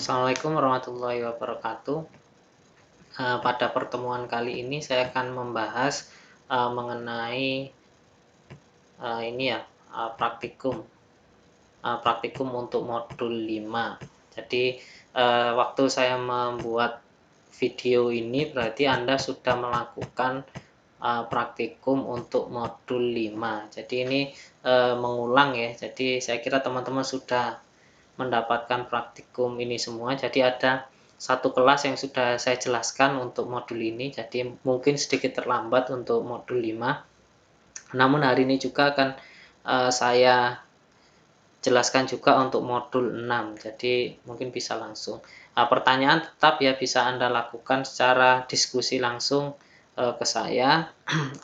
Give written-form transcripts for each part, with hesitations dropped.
Assalamualaikum warahmatullahi wabarakatuh. Pada pertemuan kali ini saya akan membahas mengenai ini ya, praktikum untuk modul 5. Jadi waktu saya membuat video ini berarti Anda sudah melakukan praktikum untuk modul 5. Jadi ini mengulang ya. Jadi saya kira teman-teman sudah mendapatkan praktikum ini semua. Jadi ada satu kelas yang sudah saya jelaskan untuk modul ini. Jadi mungkin sedikit terlambat untuk modul 5. Namun hari ini juga akan saya jelaskan juga untuk modul 6. Jadi mungkin bisa langsung. Pertanyaan tetap ya bisa Anda lakukan secara diskusi langsung ke saya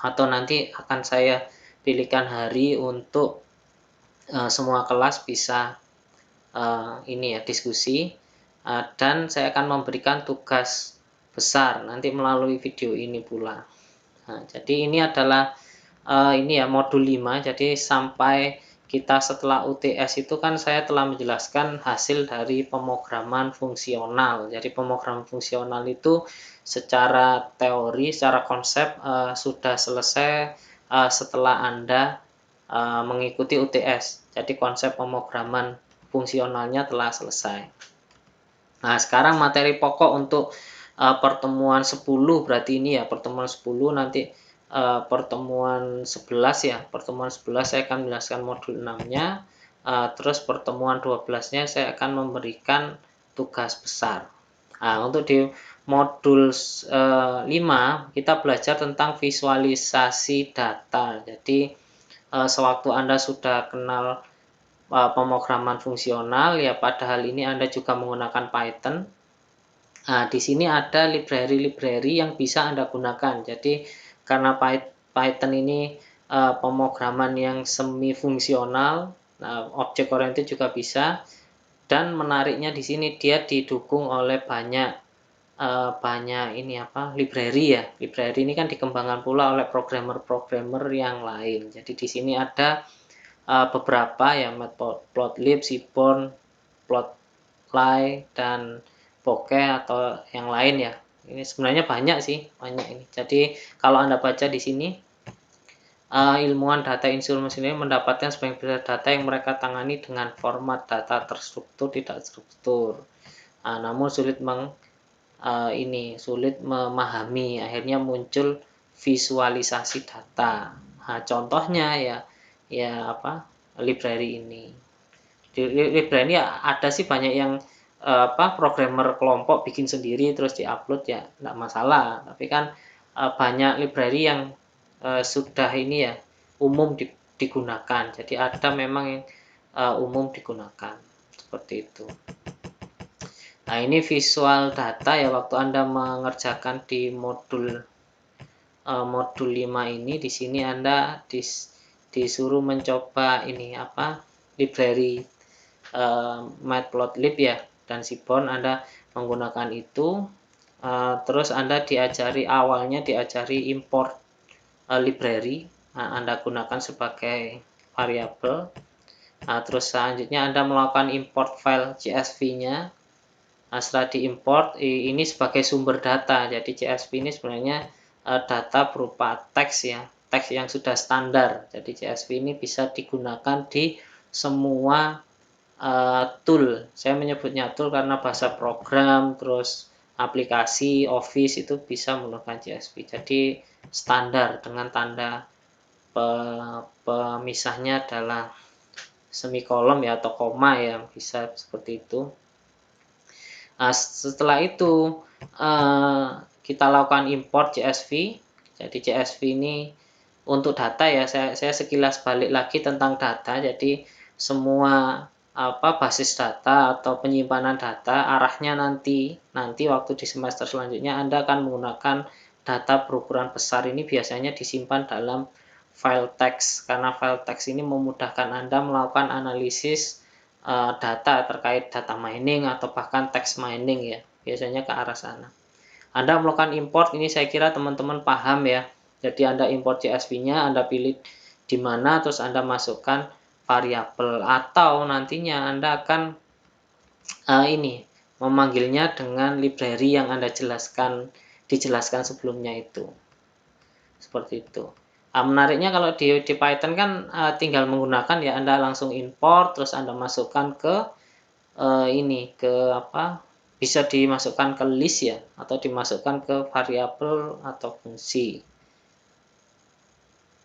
atau nanti akan saya pilihkan hari untuk semua kelas bisa ini ya diskusi, dan saya akan memberikan tugas besar nanti melalui video ini pula. Jadi ini adalah ini ya modul 5. Jadi sampai kita setelah UTS itu kan saya telah menjelaskan hasil dari pemrograman fungsional. Jadi pemrograman fungsional itu secara teori, secara konsep sudah selesai setelah Anda mengikuti UTS. Jadi konsep pemrograman fungsionalnya telah selesai. Nah, sekarang materi pokok untuk pertemuan 10 berarti ini ya, pertemuan 10 nanti pertemuan 11 ya. Pertemuan 11 saya akan menjelaskan modul 6-nya. Terus pertemuan 12-nya saya akan memberikan tugas besar. Untuk di modul 5 kita belajar tentang visualisasi data. Jadi sewaktu Anda sudah kenal pemrograman fungsional ya, pada hal ini Anda juga menggunakan Python. Di sini ada library-library yang bisa Anda gunakan. Jadi karena Python ini pemrograman yang semi fungsional, object oriented juga bisa, dan menariknya di sini dia didukung oleh banyak library ya. Library ini kan dikembangkan pula oleh programmer-programmer yang lain. Jadi di sini ada beberapa ya, Matplotlib, Seaborn, Plotly, dan Bokeh atau yang lain ya. Ini sebenarnya banyak sih, banyak ini. Jadi kalau Anda baca di sini, ilmuwan data instrumen ini mendapatkan sebagian besar data yang mereka tangani dengan format data terstruktur tidak struktur. Namun sulit memahami, akhirnya muncul visualisasi data. Contohnya ya library ini. Di library ini ada sih banyak yang programmer kelompok bikin sendiri terus diupload ya, enggak masalah. Tapi kan banyak library yang sudah ini ya umum digunakan. Jadi ada memang yang umum digunakan seperti itu. Nah, ini visual data ya, waktu Anda mengerjakan di modul 5 ini, di sini Anda disuruh mencoba ini library Matplotlib ya dan Seaborn. Anda menggunakan itu, terus Anda awalnya diajari import library, Anda gunakan sebagai variabel. Terus selanjutnya Anda melakukan import file CSV-nya. Setelah diimport, ini sebagai sumber data. Jadi CSV ini sebenarnya data berupa teks ya, teks yang sudah standar. Jadi CSV ini bisa digunakan di semua tool. Saya menyebutnya tool karena bahasa program, terus aplikasi, Office itu bisa menggunakan CSV. Jadi standar dengan tanda pemisahnya adalah semikolon ya atau koma ya, bisa seperti itu. Setelah itu kita lakukan import CSV. Jadi CSV ini untuk data ya, saya sekilas balik lagi tentang data. Jadi semua basis data atau penyimpanan data arahnya nanti waktu di semester selanjutnya Anda akan menggunakan data berukuran besar. Ini biasanya disimpan dalam file teks, karena file teks ini memudahkan Anda melakukan analisis data terkait data mining atau bahkan text mining ya, biasanya ke arah sana. Anda melakukan import, ini saya kira teman-teman paham ya. Jadi Anda import CSV-nya, Anda pilih di mana, terus Anda masukkan variabel, atau nantinya Anda akan memanggilnya dengan library yang Anda dijelaskan sebelumnya itu. Seperti itu. Menariknya kalau di Python kan tinggal menggunakan ya, Anda langsung import, terus Anda masukkan ke bisa dimasukkan ke list ya, atau dimasukkan ke variabel atau fungsi.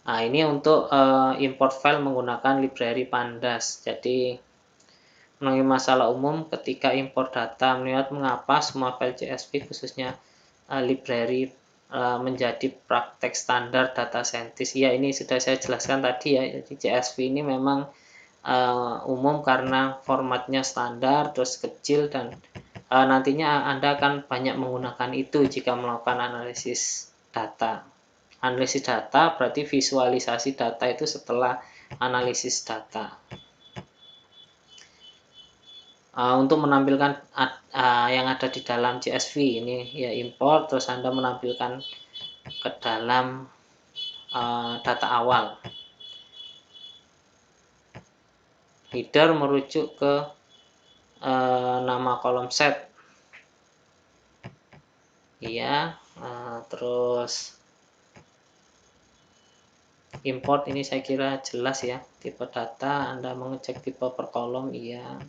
Nah, ini untuk import file menggunakan library Pandas. Jadi mengenai masalah umum ketika import data, mengapa semua file CSV khususnya library menjadi praktek standar data scientist. Ya, ini sudah saya jelaskan tadi ya. Jadi CSV ini memang umum karena formatnya standar, terus kecil, dan nantinya Anda akan banyak menggunakan itu jika melakukan analisis data. Analisis data berarti visualisasi data itu setelah analisis data. Untuk menampilkan yang ada di dalam CSV ini ya, import, terus Anda menampilkan ke dalam data awal. Header merujuk ke nama kolom set. Iya, terus import ini saya kira jelas ya, tipe data, Anda mengecek tipe per kolom, iya.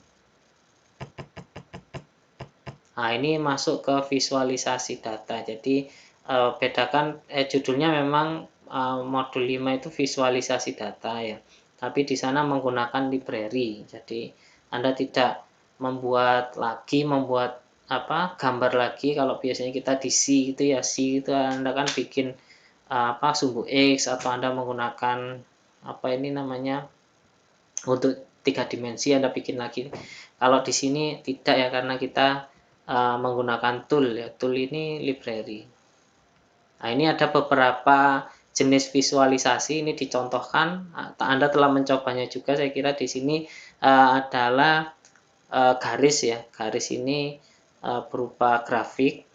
Nah, ini masuk ke visualisasi data. Jadi bedakan judulnya memang modul 5 itu visualisasi data ya. Tapi di sana menggunakan library. Jadi Anda tidak membuat gambar lagi. Kalau biasanya kita di C itu ya, C itu Anda kan bikin sumbu X, atau Anda menggunakan untuk 3 dimensi Anda bikin lagi. Kalau di sini tidak ya, karena kita menggunakan tool ya. Tool ini library. Nah, ini ada beberapa jenis visualisasi, ini dicontohkan. Anda telah mencobanya juga, saya kira di sini adalah garis ya. Garis ini berupa grafik.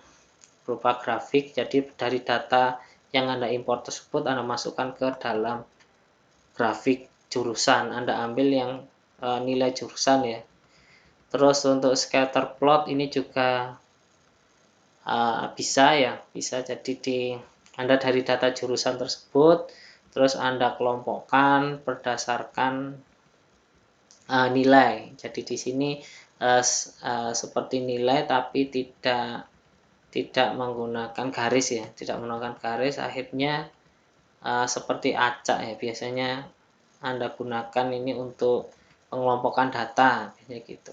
Jadi dari data yang Anda import tersebut Anda masukkan ke dalam grafik jurusan. Anda ambil yang nilai jurusan ya. Terus untuk scatter plot ini juga bisa jadi Anda dari data jurusan tersebut, terus Anda kelompokkan berdasarkan nilai. Jadi di sini seperti nilai tapi tidak menggunakan garis ya, akhirnya seperti acak ya, biasanya Anda gunakan ini untuk pengelompokan data, biasanya gitu.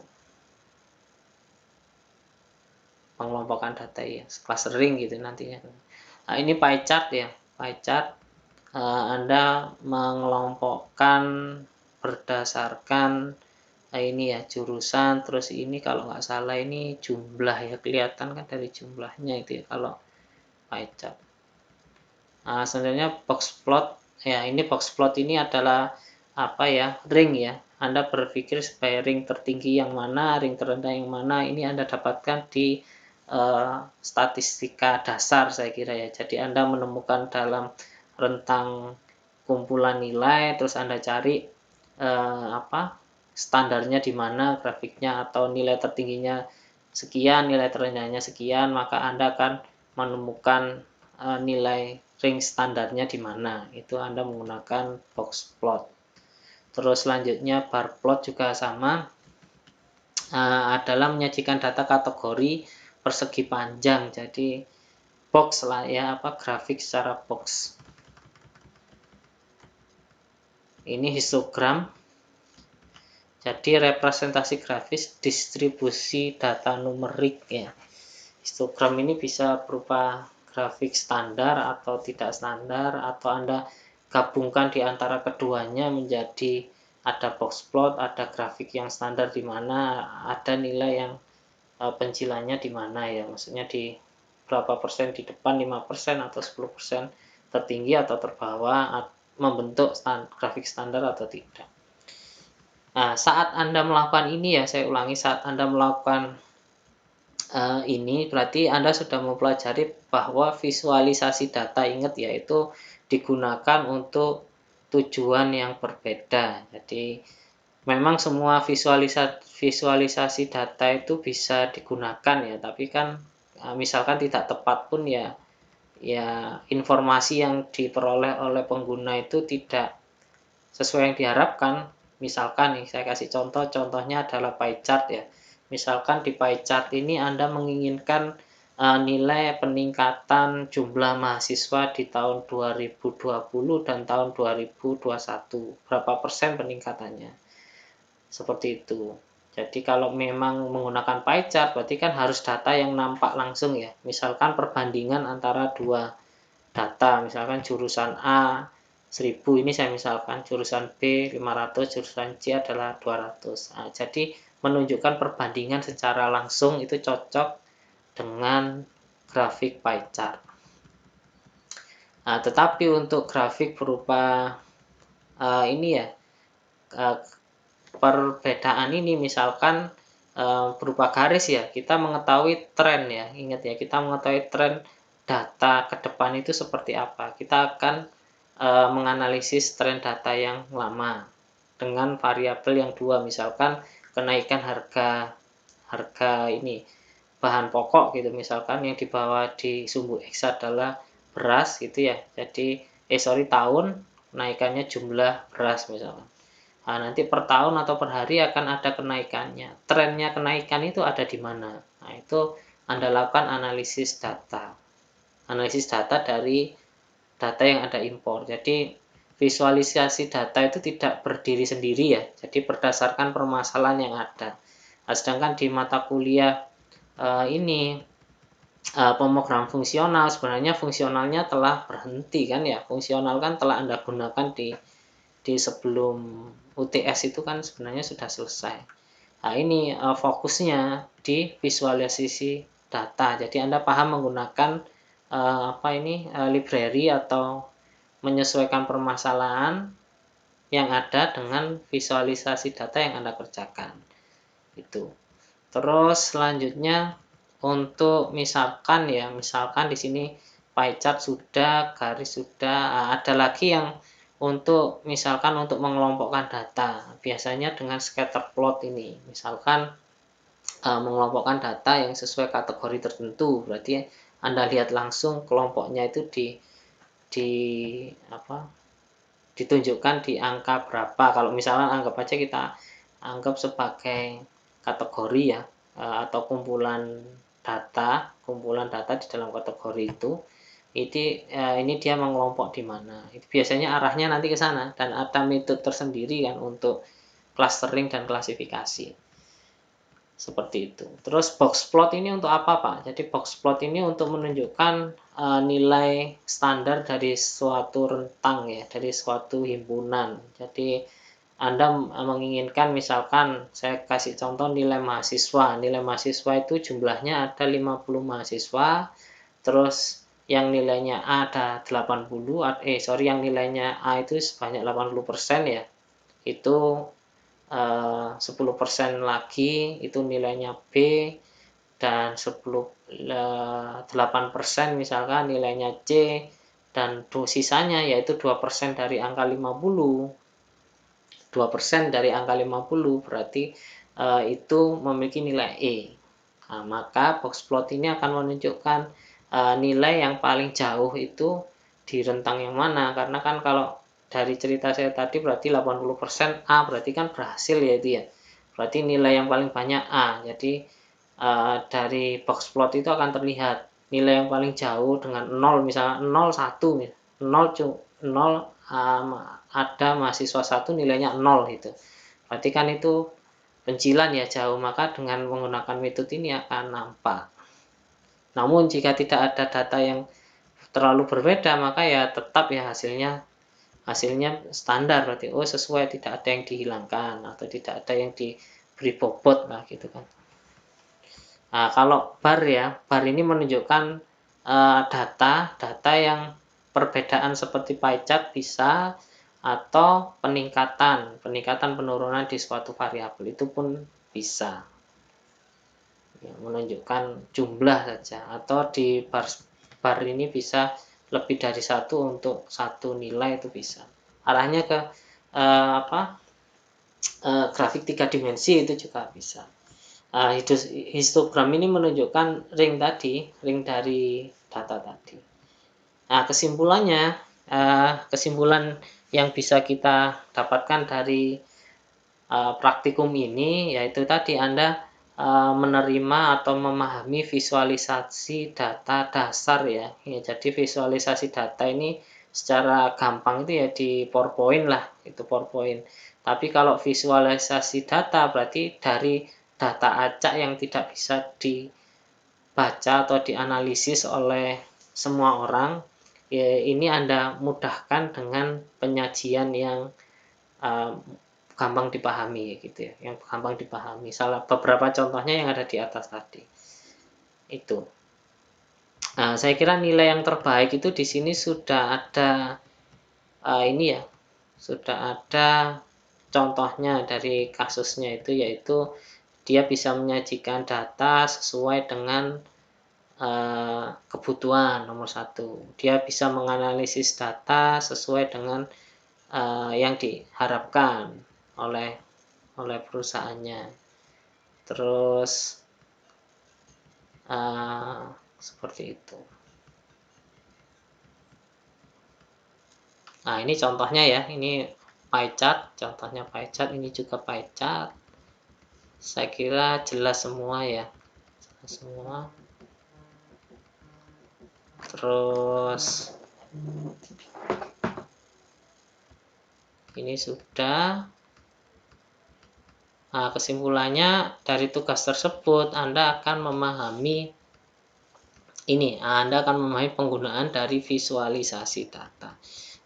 Pengelompokan data ya, clustering gitu nantinya. Nah, ini pie chart ya, Anda mengelompokkan berdasarkan ini ya, jurusan, terus ini kalau nggak salah ini jumlah ya, kelihatan kan dari jumlahnya itu ya kalau pie chart. Sebenarnya box plot ya, ini box plot ini adalah ring ya. Anda berpikir supaya ring tertinggi yang mana, ring terendah yang mana, ini Anda dapatkan di statistika dasar saya kira ya. Jadi Anda menemukan dalam rentang kumpulan nilai, terus Anda cari standarnya di mana grafiknya, atau nilai tertingginya sekian, nilai terendahnya sekian, maka Anda akan menemukan nilai ring standarnya di mana. Itu Anda menggunakan box plot. Terus selanjutnya bar plot juga sama, adalah menyajikan data kategori persegi panjang. Jadi box lah ya, grafik secara box. Ini histogram. Jadi representasi grafis distribusi data numerik ya. Histogram ini bisa berupa grafik standar atau tidak standar, atau Anda gabungkan di antara keduanya menjadi ada box plot, ada grafik yang standar di mana ada nilai yang pencilannya di mana ya, maksudnya di berapa persen di depan, 5% atau 10% tertinggi atau terbawah, membentuk grafik standar atau tidak. Nah, saat Anda melakukan ini ya, saya ulangi, saat Anda melakukan ini berarti Anda sudah mempelajari bahwa visualisasi data, ingat ya, itu digunakan untuk tujuan yang berbeda. Jadi memang semua visualisasi data itu bisa digunakan ya, tapi kan misalkan tidak tepat pun ya informasi yang diperoleh oleh pengguna itu tidak sesuai yang diharapkan. Misalkan nih saya kasih contohnya adalah pie chart ya. Misalkan di pie chart ini Anda menginginkan nilai peningkatan jumlah mahasiswa di tahun 2020 dan tahun 2021, berapa persen peningkatannya, seperti itu. Jadi kalau memang menggunakan pie chart berarti kan harus data yang nampak langsung ya. Misalkan perbandingan antara dua data, misalkan jurusan A 1000, ini saya misalkan jurusan B 500, jurusan C adalah 200. Nah, jadi menunjukkan perbandingan secara langsung itu cocok dengan grafik pie chart. Nah, tetapi untuk grafik berupa ini ya, perbedaan ini misalkan berupa garis ya, kita mengetahui tren ya, ingat ya, kita mengetahui tren data ke depan itu seperti apa. Kita akan menganalisis tren data yang lama dengan variabel yang dua, misalkan kenaikan harga ini bahan pokok gitu, misalkan yang dibawa di sumbu X adalah beras gitu ya, jadi tahun kenaikannya jumlah beras misalkan. Nah, nanti per tahun atau per hari akan ada kenaikannya. Trennya kenaikan itu ada di mana? Nah, itu Anda lakukan analisis data. Analisis data dari data yang Anda impor. Jadi visualisasi data itu tidak berdiri sendiri ya. Jadi berdasarkan permasalahan yang ada. Nah, sedangkan di mata kuliah ini pemrogram fungsional, sebenarnya fungsionalnya telah berhenti kan ya. Fungsional kan telah Anda gunakan di sebelum UTS itu kan sebenarnya sudah selesai. Nah, ini fokusnya di visualisasi data. Jadi Anda paham menggunakan library atau menyesuaikan permasalahan yang ada dengan visualisasi data yang Anda kerjakan. Itu. Terus selanjutnya untuk misalkan di sini pie chart sudah, garis sudah, ada lagi yang untuk misalkan untuk mengelompokkan data, biasanya dengan scatter plot ini, misalkan mengelompokkan data yang sesuai kategori tertentu, berarti Anda lihat langsung kelompoknya itu ditunjukkan di angka berapa. Kalau misalnya anggap aja kita anggap sebagai kategori ya, atau kumpulan data di dalam kategori itu. Ini dia mengelompok di mana. Itu biasanya arahnya nanti ke sana dan ada metode tersendiri kan untuk clustering dan klasifikasi. Seperti itu. Terus box plot ini untuk apa, Pak? Jadi box plot ini untuk menunjukkan nilai standar dari suatu rentang ya, dari suatu himpunan. Jadi Anda menginginkan misalkan saya kasih contoh nilai mahasiswa. Nilai mahasiswa itu jumlahnya ada 50 mahasiswa. Terus yang nilainya A ada 80, yang nilainya A itu sebanyak 80% ya. Itu 10% lagi itu nilainya B, dan 8% misalkan nilainya C, dan sisanya yaitu 2% dari angka 50. 2% dari angka 50 berarti itu memiliki nilai E. Nah, maka box plot ini akan menunjukkan nilai yang paling jauh itu di rentang yang mana, karena kan kalau dari cerita saya tadi berarti 80% A, berarti kan berhasil ya itu ya. Berarti nilai yang paling banyak A. Jadi dari box plot itu akan terlihat nilai yang paling jauh dengan 0, misalnya 0, 1, 0 ada mahasiswa 1 nilainya 0 gitu. Berarti kan itu pencilan ya, jauh, maka dengan menggunakan metode ini akan nampak. Namun jika tidak ada data yang terlalu berbeda, maka ya tetap ya hasilnya standar, berarti sesuai, tidak ada yang dihilangkan atau tidak ada yang diberi bobot lah gitu kan. Nah, kalau bar ini menunjukkan data yang perbedaan seperti pie chart bisa, atau peningkatan penurunan di suatu variabel itu pun bisa. Ya, menunjukkan jumlah saja, atau di bar ini bisa lebih dari satu untuk satu nilai itu bisa. Arahnya ke grafik 3 dimensi itu juga bisa. Histogram ini menunjukkan ring tadi, ring dari data tadi. Nah, kesimpulan yang bisa kita dapatkan dari praktikum ini yaitu tadi Anda menerima atau memahami visualisasi data dasar ya. Jadi visualisasi data ini secara gampang itu ya di PowerPoint lah, itu PowerPoint. Tapi kalau visualisasi data berarti dari data acak yang tidak bisa dibaca atau dianalisis oleh semua orang, ya ini Anda mudahkan dengan penyajian yang gampang dipahami gitu ya, yang gampang dipahami. Salah beberapa contohnya yang ada di atas tadi. Itu. Nah, saya kira nilai yang terbaik itu di sini sudah ada ini ya, sudah ada contohnya dari kasusnya itu, yaitu dia bisa menyajikan data sesuai dengan kebutuhan nomor satu. Dia bisa menganalisis data sesuai dengan yang diharapkan oleh perusahaannya. Terus seperti itu. Nah, ini contohnya ya, ini pie chart, contohnya pie chart, ini juga pie chart. Saya kira jelas semua ya, jelas semua. Terus ini sudah. Nah, kesimpulannya dari tugas tersebut Anda akan memahami ini, Anda akan memahami penggunaan dari visualisasi data.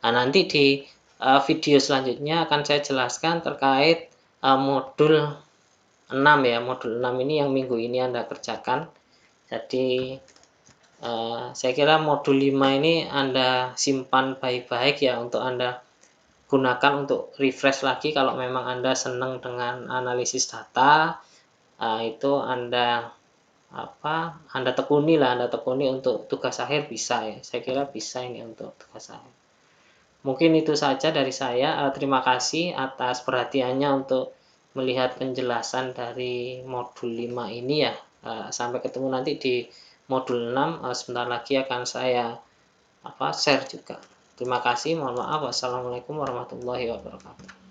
Nah, nanti di video selanjutnya akan saya jelaskan terkait modul 6 ya, modul 6 ini yang minggu ini Anda kerjakan. Jadi saya kira modul 5 ini Anda simpan baik-baik ya, untuk Anda gunakan untuk refresh lagi kalau memang Anda senang dengan analisis data. Itu Anda tekuni untuk tugas akhir bisa ya. Saya kira bisa ini untuk tugas akhir. Mungkin itu saja dari saya. Terima kasih atas perhatiannya untuk melihat penjelasan dari modul 5 ini ya. Sampai ketemu nanti di modul 6. Sebentar lagi akan saya share juga. Terima kasih. Mohon maaf. Wassalamualaikum warahmatullahi wabarakatuh.